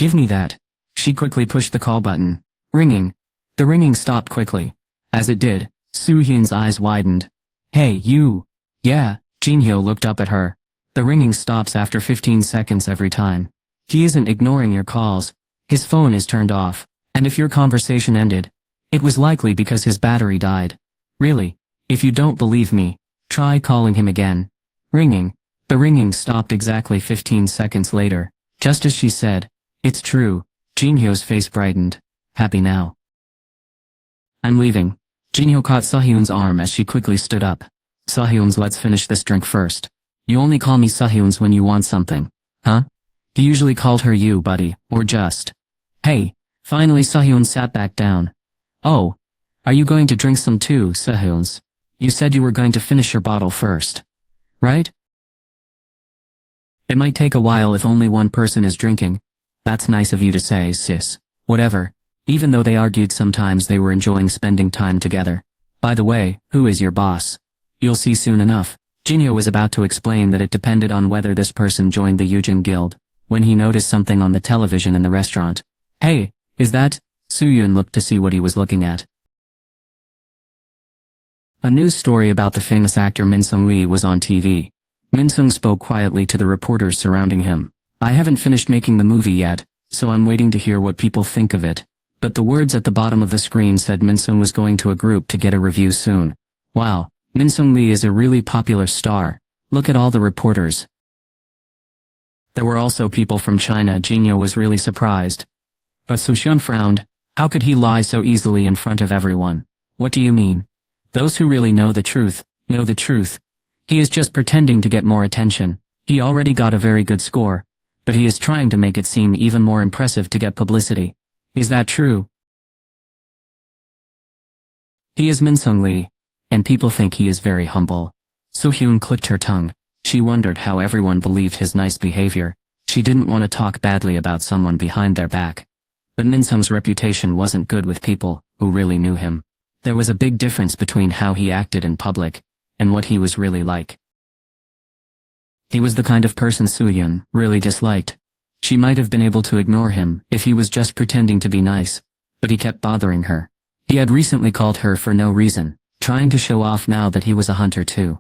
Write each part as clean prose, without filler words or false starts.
Give me that. She quickly pushed the call button. Ringing. The ringing stopped quickly. As it did, Soo-hyun's eyes widened. Hey, you. Yeah, Jin-hyo looked up at her. The ringing stops after 15 seconds every time. He isn't ignoring your calls. His phone is turned off. And if your conversation ended, it was likely because his battery died. Really, if you don't believe me, try calling him again. Ringing. The ringing stopped exactly 15 seconds later. Just as she said, it's true. Jin-hyo's face brightened. Happy now. I'm leaving. Jin-hyo caught Soo-hyun's arm as she quickly stood up. Soo-hyun's, let's finish this drink first. You only call me Soo-hyun's when you want something. Huh? He usually called her you, buddy, or just. Hey. Finally Soo-hyun sat back down. Oh. Are you going to drink some too, Soo-hyun's? You said you were going to finish your bottle first. Right? It might take a while if only one person is drinking. That's nice of you to say, sis. Whatever. Even though they argued sometimes they were enjoying spending time together. By the way, who is your boss? You'll see soon enough. Jin-hyo was about to explain that it depended on whether this person joined the Yujin Guild, when he noticed something on the television in the restaurant. Hey, is that? Soo-hyun looked to see what he was looking at. A news story about the famous actor Min Sung-lee was on TV. Min Sung spoke quietly to the reporters surrounding him. I haven't finished making the movie yet, so I'm waiting to hear what people think of it. But the words at the bottom of the screen said Min Sung was going to a group to get a review soon. Wow, Min Sung-lee is a really popular star. Look at all the reporters. There were also people from China. Jin-hyo was really surprised. But Soo-hyun frowned. How could he lie so easily in front of everyone? What do you mean? Those who really know the truth, know the truth. He is just pretending to get more attention. He already got a very good score, but he is trying to make it seem even more impressive to get publicity. Is that true? He is Min Sung-lee, and people think he is very humble. Soo-hyun clicked her tongue. She wondered how everyone believed his nice behavior. She didn't want to talk badly about someone behind their back. But Min Sung's reputation wasn't good with people who really knew him. There was a big difference between how he acted in public and what he was really like. He was the kind of person Soo-hyun really disliked. She might have been able to ignore him if he was just pretending to be nice, but he kept bothering her. He had recently called her for no reason, trying to show off now that he was a hunter too.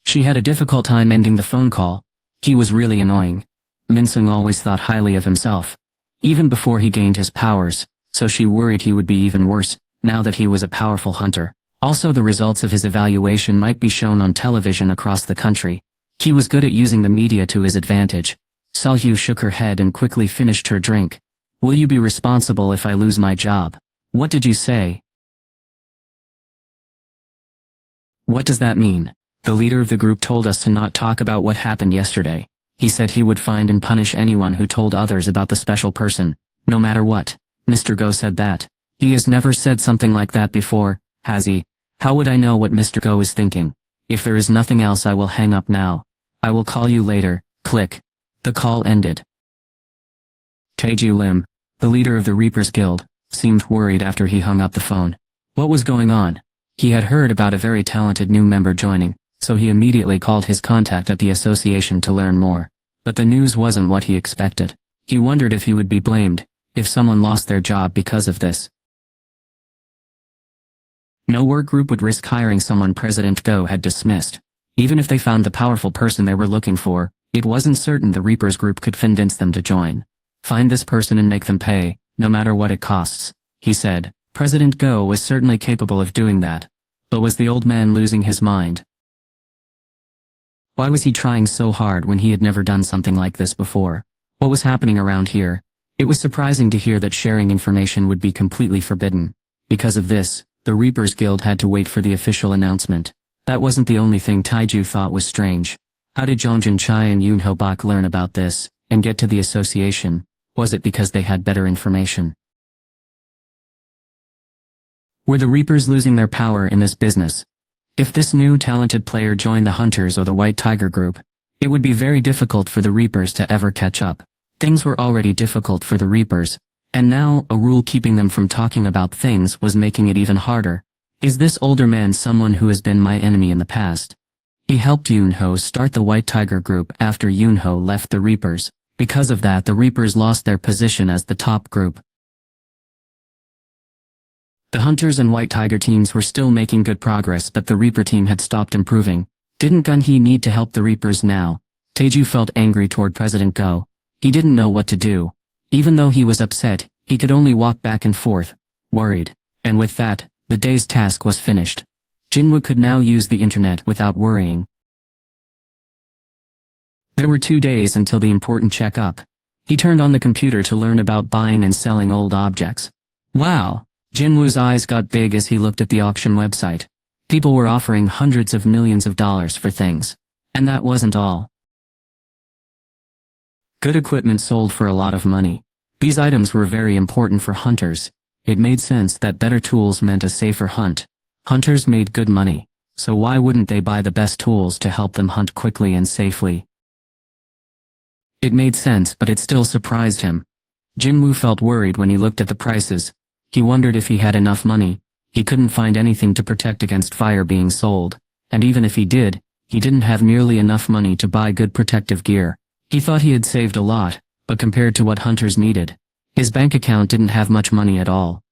She had a difficult time ending the phone call. He was really annoying. Min Sung always thought highly of himself, even before he gained his powers, so she worried he would be even worse, now that he was a powerful hunter. Also, the results of his evaluation might be shown on television across the country. He was good at using the media to his advantage. Soo-hyun shook her head and quickly finished her drink. Will you be responsible if I lose my job? What did you say? What does that mean? The leader of the group told us to not talk about what happened yesterday. He said he would find and punish anyone who told others about the special person, no matter what. Mr. Go said that. He has never said something like that before, has he? How would I know what Mr. Go is thinking? If there is nothing else, I will hang up now. I will call you later. Click. The call ended. Taeju Lim, the leader of the Reapers Guild, seemed worried after he hung up the phone. What was going on? He had heard about a very talented new member joining, so he immediately called his contact at the association to learn more. But the news wasn't what he expected. He wondered if he would be blamed, if someone lost their job because of this. No work group would risk hiring someone President Go had dismissed. Even if they found the powerful person they were looking for, it wasn't certain the Reapers group could convince them to join. Find this person and make them pay, no matter what it costs, he said. President Go was certainly capable of doing that. But was the old man losing his mind? Why was he trying so hard when he had never done something like this before? What was happening around here? It was surprising to hear that sharing information would be completely forbidden. Because of this, the Reapers Guild had to wait for the official announcement. That wasn't the only thing Taeju thought was strange. How did Jongjin Chai and Yoonho Bak learn about this, and get to the association? Was it because they had better information? Were the Reapers losing their power in this business? If this new talented player joined the Hunters or the White Tiger group, it would be very difficult for the Reapers to ever catch up. Things were already difficult for the Reapers, and now a rule keeping them from talking about things was making it even harder. Is this older man someone who has been my enemy in the past? He helped Yoonho start the White Tiger group after Yoonho left the Reapers. Because of that, the Reapers lost their position as the top group. The Hunters and White Tiger teams were still making good progress, but the Reaper team had stopped improving. Didn't Gun-hee need to help the Reapers now? Taeju felt angry toward President Go. He didn't know what to do. Even though he was upset, he could only walk back and forth, worried. And with that, the day's task was finished. Jinwoo could now use the internet without worrying. There were 2 days until the important checkup. He turned on the computer to learn about buying and selling old objects. Wow! Jinwoo's eyes got big as he looked at the auction website. People were offering hundreds of millions of dollars for things. And that wasn't all. Good equipment sold for a lot of money. These items were very important for hunters. It made sense that better tools meant a safer hunt. Hunters made good money, so why wouldn't they buy the best tools to help them hunt quickly and safely? It made sense, but it still surprised him. Jinwoo felt worried when he looked at the prices. He wondered if he had enough money. He couldn't find anything to protect against fire being sold, and even if he did, he didn't have nearly enough money to buy good protective gear. He thought he had saved a lot, but compared to what hunters needed, his bank account didn't have much money at all.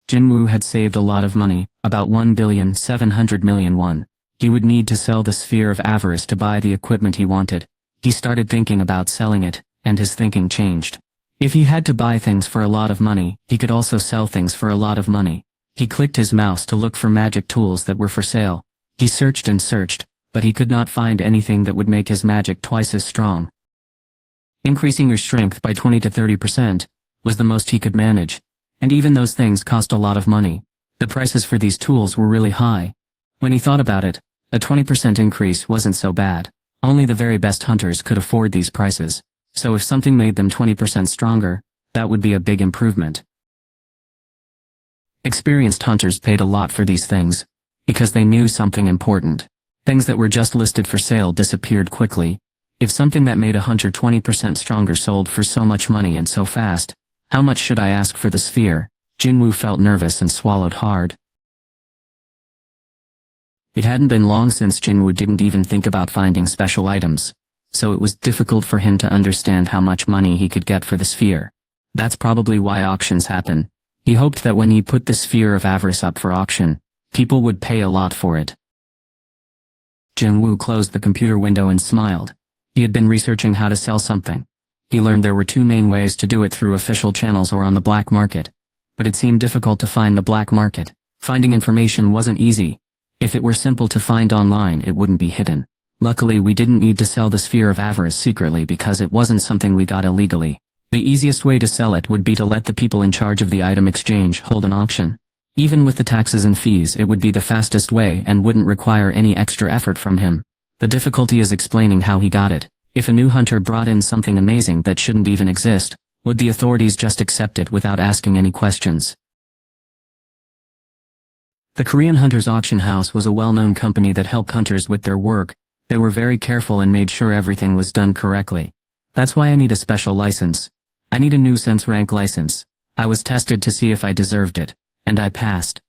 Jinwoo had saved a lot of money, about 1,700,000,000 won. He would need to sell the Sphere of Avarice to buy the equipment he wanted. He started thinking about selling it, and his thinking changed. If he had to buy things for a lot of money, he could also sell things for a lot of money. He clicked his mouse to look for magic tools that were for sale. He searched and searched, but he could not find anything that would make his magic twice as strong. Increasing your strength by 20 to 30% was the most he could manage, and even those things cost a lot of money. The prices for these tools were really high. When he thought about it, a 20% increase wasn't so bad. Only the very best hunters could afford these prices. So if something made them 20% stronger, that would be a big improvement. Experienced hunters paid a lot for these things, because they knew something important. Things that were just listed for sale disappeared quickly. If something that made a hunter 20% stronger sold for so much money and so fast, how much should I ask for the sphere? Jinwoo felt nervous and swallowed hard. It hadn't been long since Jinwoo didn't even think about finding special items, so it was difficult for him to understand how much money he could get for the sphere. That's probably why auctions happen. He hoped that when he put the Sphere of Avarice up for auction, people would pay a lot for it. Jinwoo closed the computer window and smiled. He had been researching how to sell something. He learned there were 2 main ways to do it: through official channels or on the black market. But it seemed difficult to find the black market. Finding information wasn't easy. If it were simple to find online, it wouldn't be hidden. Luckily, we didn't need to sell the Sphere of Avarice secretly because it wasn't something we got illegally. The easiest way to sell it would be to let the people in charge of the item exchange hold an auction. Even with the taxes and fees, it would be the fastest way and wouldn't require any extra effort from him. The difficulty is explaining how he got it. If a new hunter brought in something amazing that shouldn't even exist, would the authorities just accept it without asking any questions? The Korean Hunters Auction House was a well-known company that helped hunters with their work. They were very careful and made sure everything was done correctly. That's why I need a special license. I need a nuisance rank license. I was tested to see if I deserved it, and I passed.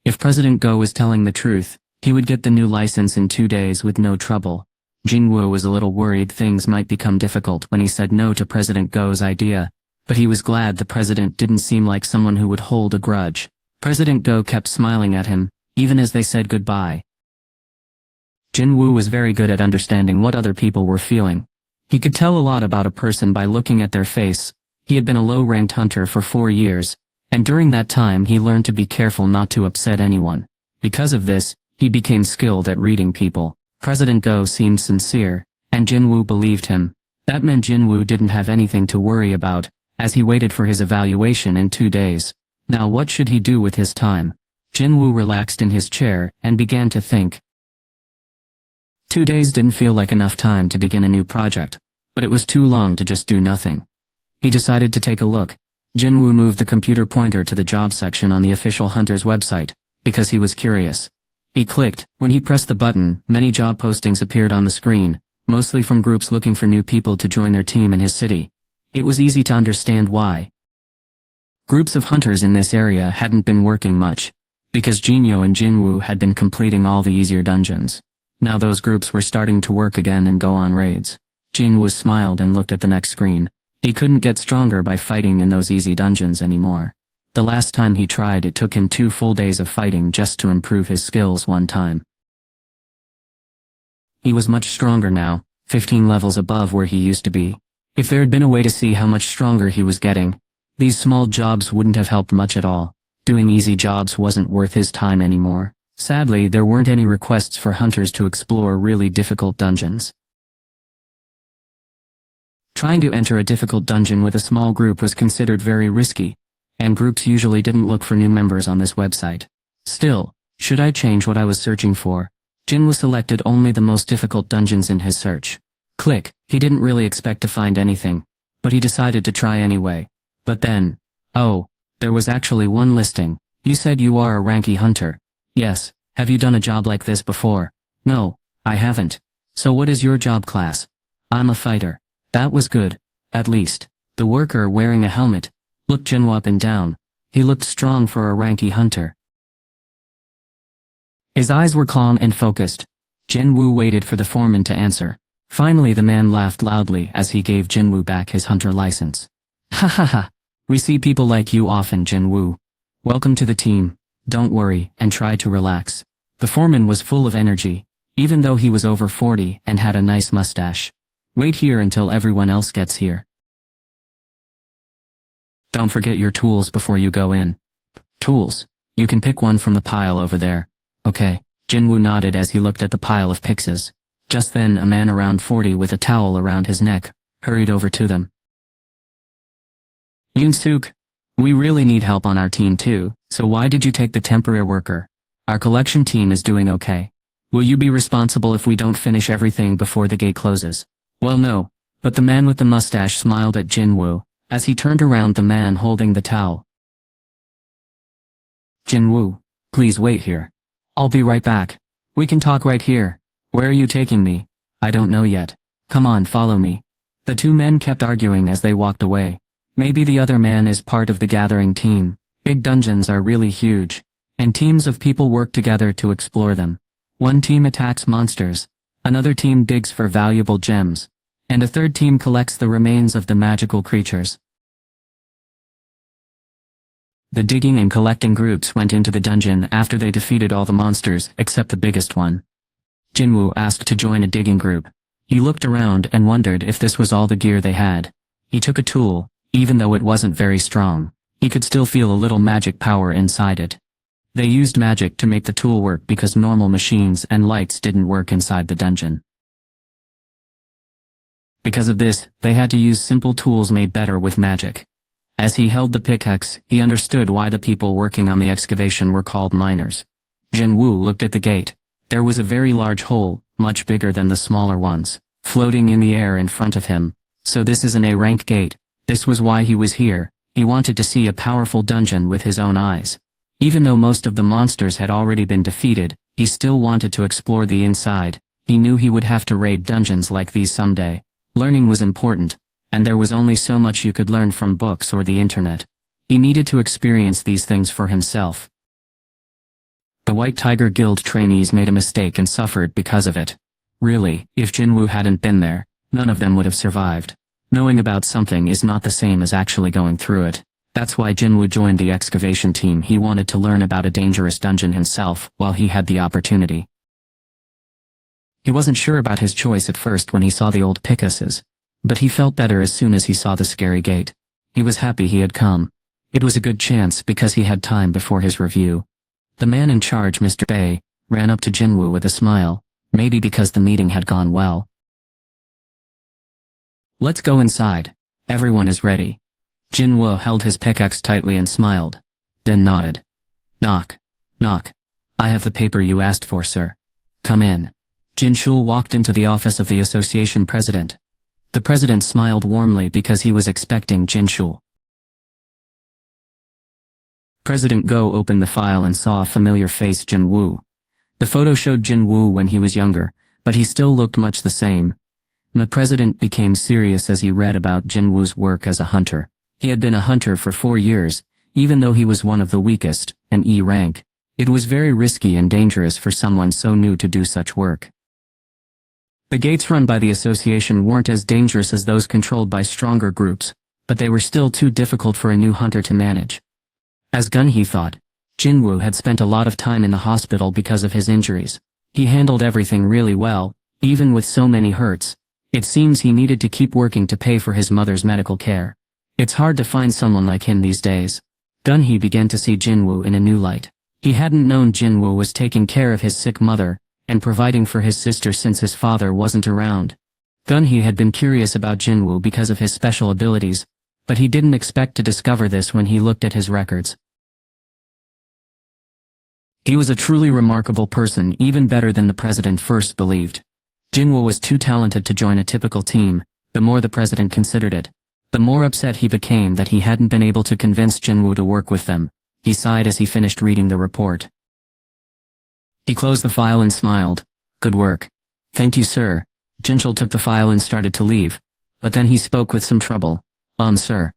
If President Go was telling the truth, he would get the new license in 2 days with no trouble. Jinwoo was a little worried things might become difficult when he said no to President Go's idea, but he was glad the president didn't seem like someone who would hold a grudge. President Go kept smiling at him, even as they said goodbye. Jinwoo was very good at understanding what other people were feeling. He could tell a lot about a person by looking at their face. He had been a low-ranked hunter for 4 years, and during that time he learned to be careful not to upset anyone. Because of this, he became skilled at reading people. President Go seemed sincere, and Jinwoo believed him. That meant Jinwoo didn't have anything to worry about, as he waited for his evaluation in 2 days. Now what should he do with his time? Jinwoo relaxed in his chair and began to think. 2 days didn't feel like enough time to begin a new project, but it was too long to just do nothing. He decided to take a look. Jinwoo moved the computer pointer to the job section on the official Hunter's website, because he was curious. He clicked. When he pressed the button, many job postings appeared on the screen, mostly from groups looking for new people to join their team in his city. It was easy to understand why. Groups of hunters in this area hadn't been working much, because Jinyo and Jinwoo had been completing all the easier dungeons. Now those groups were starting to work again and go on raids. Jinwoo smiled and looked at the next screen. He couldn't get stronger by fighting in those easy dungeons anymore. The last time he tried, it took him 2 full days of fighting just to improve his skills one time. He was much stronger now, 15 levels above where he used to be. If there had been a way to see how much stronger he was getting, these small jobs wouldn't have helped much at all. Doing easy jobs wasn't worth his time anymore. Sadly, there weren't any requests for hunters to explore really difficult dungeons. Trying to enter a difficult dungeon with a small group was considered very risky, and groups usually didn't look for new members on this website. Still, should I change what I was searching for? Jinwoo selected only the most difficult dungeons in his search. Click. He didn't really expect to find anything, but he decided to try anyway. But then, oh, there was actually one listing. You said you are a ranky hunter. Yes. Have you done a job like this before? No, I haven't. So what is your job class? I'm a fighter. That was good. At least. The worker wearing a helmet looked Jinwoo up and down. He looked strong for a ranky hunter. His eyes were calm and focused. Jinwoo waited for the foreman to answer. Finally the man laughed loudly as he gave Jinwoo back his hunter license. Ha ha ha. We see people like you often, Jinwoo. Welcome to the team. Don't worry and try to relax. The foreman was full of energy, even though he was over 40 and had a nice mustache. Wait here until everyone else gets here. Don't forget your tools before you go in. Tools? You can pick one from the pile over there. Okay. Jinwoo nodded as he looked at the pile of pixes. Just then a man around 40 with a towel around his neck hurried over to them. Yoon-suk, we really need help on our team too, so why did you take the temporary worker? Our collection team is doing okay. Will you be responsible if we don't finish everything before the gate closes? Well, no, but the man with the mustache smiled at Jinwoo as he turned around the man holding the towel. Jinwoo, please wait here. I'll be right back. We can talk right here. Where are you taking me? I don't know yet. Come on, follow me. The two men kept arguing as they walked away. Maybe the other man is part of the gathering team. Big dungeons are really huge, and teams of people work together to explore them. One team attacks monsters, another team digs for valuable gems, and a third team collects the remains of the magical creatures. The digging and collecting groups went into the dungeon after they defeated all the monsters except the biggest one. Jinwoo asked to join a digging group. He looked around and wondered if this was all the gear they had. He took a tool. Even though it wasn't very strong, he could still feel a little magic power inside it. They used magic to make the tool work because normal machines and lights didn't work inside the dungeon. Because of this, they had to use simple tools made better with magic. As he held the pickaxe, he understood why the people working on the excavation were called miners. Jinwoo looked at the gate. There was a very large hole, much bigger than the smaller ones, floating in the air in front of him. So this is an A-rank gate. This was why he was here. He wanted to see a powerful dungeon with his own eyes. Even though most of the monsters had already been defeated, he still wanted to explore the inside. He knew he would have to raid dungeons like these someday. Learning was important, and there was only so much you could learn from books or the internet. He needed to experience these things for himself. The White Tiger Guild trainees made a mistake and suffered because of it. Really, if Jinwoo hadn't been there, none of them would have survived. Knowing about something is not the same as actually going through it. That's why Jinwoo joined the excavation team. He wanted to learn about a dangerous dungeon himself while he had the opportunity. He wasn't sure about his choice at first when he saw the old pickaxes, but he felt better as soon as he saw the scary gate. He was happy he had come. It was a good chance because he had time before his review. The man in charge, Mr. Bay, ran up to Jinwoo with a smile, maybe because the meeting had gone well. Let's go inside. Everyone is ready. Jinwoo held his pickaxe tightly and smiled, then nodded. Knock. Knock. I have the paper you asked for, sir. Come in. Jinshul walked into the office of the association president. The president smiled warmly because he was expecting Jinshul. President Go opened the file and saw a familiar face, Jinwoo. The photo showed Jinwoo when he was younger, but he still looked much the same. The president became serious as he read about Jinwoo's work as a hunter. He had been a hunter for 4 years, even though he was one of the weakest, an E rank. It was very risky and dangerous for someone so new to do such work. The gates run by the association weren't as dangerous as those controlled by stronger groups, but they were still too difficult for a new hunter to manage. As Gunhee thought, Jinwoo had spent a lot of time in the hospital because of his injuries. He handled everything really well, even with so many hurts. It seems he needed to keep working to pay for his mother's medical care. It's hard to find someone like him these days. Gunhee began to see Jinwoo in a new light. He hadn't known Jinwoo was taking care of his sick mother, and providing for his sister since his father wasn't around. Gunhee had been curious about Jinwoo because of his special abilities, but he didn't expect to discover this when he looked at his records. He was a truly remarkable person, even better than the president first believed. Jinwoo was too talented to join a typical team. The more the president considered it, the more upset he became that he hadn't been able to convince Jinwoo to work with them. He sighed as he finished reading the report. He closed the file and smiled. Good work. Thank you, sir. Jinchul took the file and started to leave, but then he spoke with some trouble. Sir.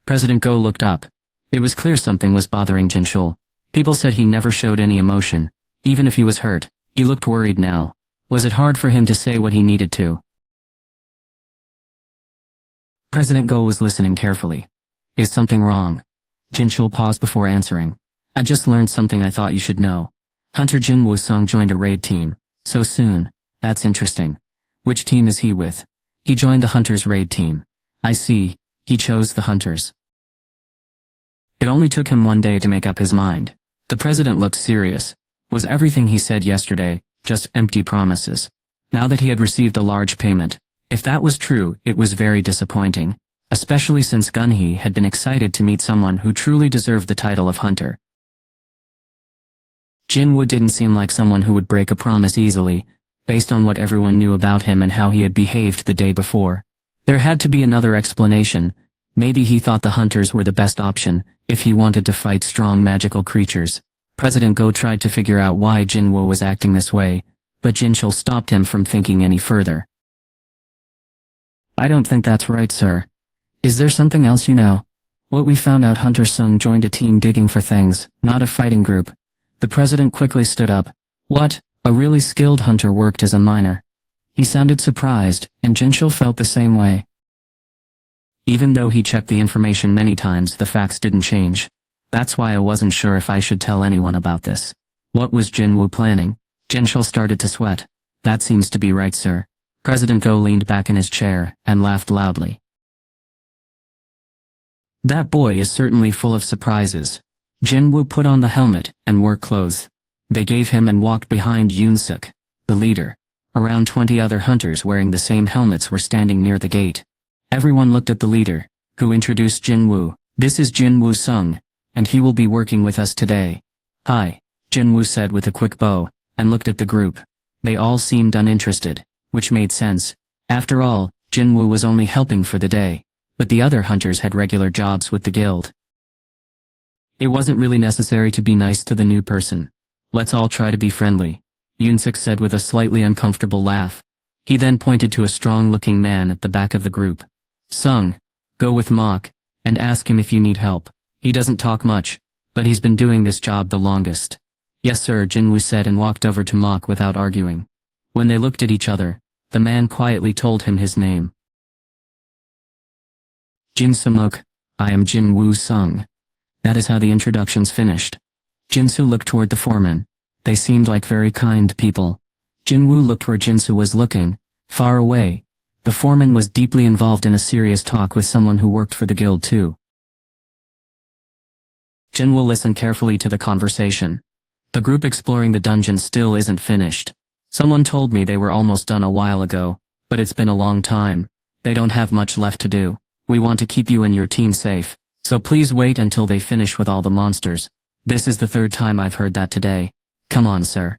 President Go looked up. It was clear something was bothering Jinchul. People said he never showed any emotion. Even if he was hurt, he looked worried now. Was it hard for him to say what he needed to? President Go was listening carefully. Is something wrong? Jinchul paused before answering. I just learned something I thought you should know. Hunter Jinwoo Sung joined a raid team. So soon. That's interesting. Which team is he with? He joined the Hunters raid team. I see. He chose the Hunters. It only took him one day to make up his mind. The president looked serious. Was everything he said yesterday just empty promises? Now that he had received a large payment, if that was true, it was very disappointing, especially since Gunhee had been excited to meet someone who truly deserved the title of hunter. Jinwoo didn't seem like someone who would break a promise easily, based on what everyone knew about him and how he had behaved the day before. There had to be another explanation. Maybe he thought the hunters were the best option, if he wanted to fight strong magical creatures. President Go tried to figure out why Jinwoo was acting this way, but Jinchul stopped him from thinking any further. I don't think that's right, sir. Is there something else you know? What we found out, Hunter Sung joined a team digging for things, not a fighting group. The president quickly stood up. What? A really skilled hunter worked as a miner. He sounded surprised, and Jinchul felt the same way. Even though he checked the information many times, the facts didn't change. That's why I wasn't sure if I should tell anyone about this. What was Jinwoo planning? Jinchul started to sweat. That seems to be right, sir. President Go leaned back in his chair and laughed loudly. That boy is certainly full of surprises. Jinwoo put on the helmet and work clothes. They gave him and walked behind Yoon-suk, the leader. Around 20 other hunters wearing the same helmets were standing near the gate. Everyone looked at the leader, who introduced Jinwoo. This is Jinwoo Sung, and he will be working with us today. Hi, Jinwoo said with a quick bow, and looked at the group. They all seemed uninterested, which made sense. After all, Jinwoo was only helping for the day, but the other hunters had regular jobs with the guild. It wasn't really necessary to be nice to the new person. Let's all try to be friendly, Yoon-suk said with a slightly uncomfortable laugh. He then pointed to a strong-looking man at the back of the group. Sung, go with Mok, and ask him if you need help. He doesn't talk much, but he's been doing this job the longest. Yes sir, Jinwoo said and walked over to Mok without arguing. When they looked at each other, the man quietly told him his name. Jin Samuk, I am Jinwoo Sung. That is how the introductions finished. Jinsu looked toward the foreman. They seemed like very kind people. Jinwoo looked where Jinsu was looking, far away. The foreman was deeply involved in a serious talk with someone who worked for the guild too. Jinwoo listened carefully to the conversation. The group exploring the dungeon still isn't finished. Someone told me they were almost done a while ago, but it's been a long time. They don't have much left to do. We want to keep you and your team safe, so please wait until they finish with all the monsters. This is the third time I've heard that today. Come on, sir.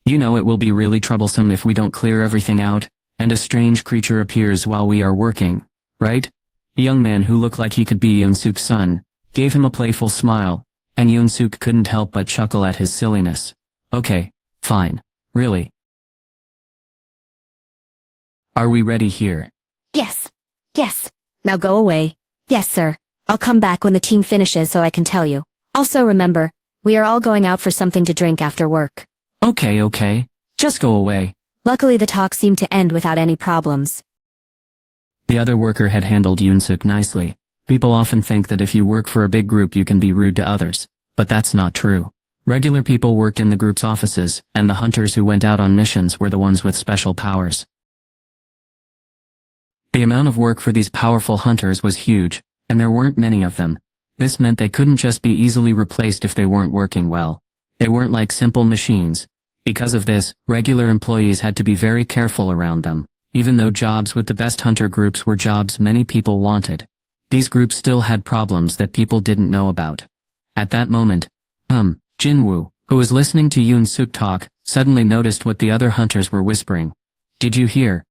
You know it will be really troublesome if we don't clear everything out, and a strange creature appears while we are working, right? A young man who looked like he could be Yoon-suk's son gave him a playful smile, and Yoon-suk couldn't help but chuckle at his silliness. Okay, fine. Really? Are we ready here? Yes. Yes. Now go away. Yes, sir. I'll come back when the team finishes so I can tell you. Also remember, we are all going out for something to drink after work. Okay. Just go away. Luckily the talk seemed to end without any problems. The other worker had handled Yoon-suk nicely. People often think that if you work for a big group you can be rude to others, but that's not true. Regular people worked in the group's offices, and the hunters who went out on missions were the ones with special powers. The amount of work for these powerful hunters was huge, and there weren't many of them. This meant they couldn't just be easily replaced if they weren't working well. They weren't like simple machines. Because of this, regular employees had to be very careful around them. Even though jobs with the best hunter groups were jobs many people wanted, these groups still had problems that people didn't know about. At that moment, Jinwoo, who was listening to Yoon-suk talk, suddenly noticed what the other hunters were whispering. Did you hear?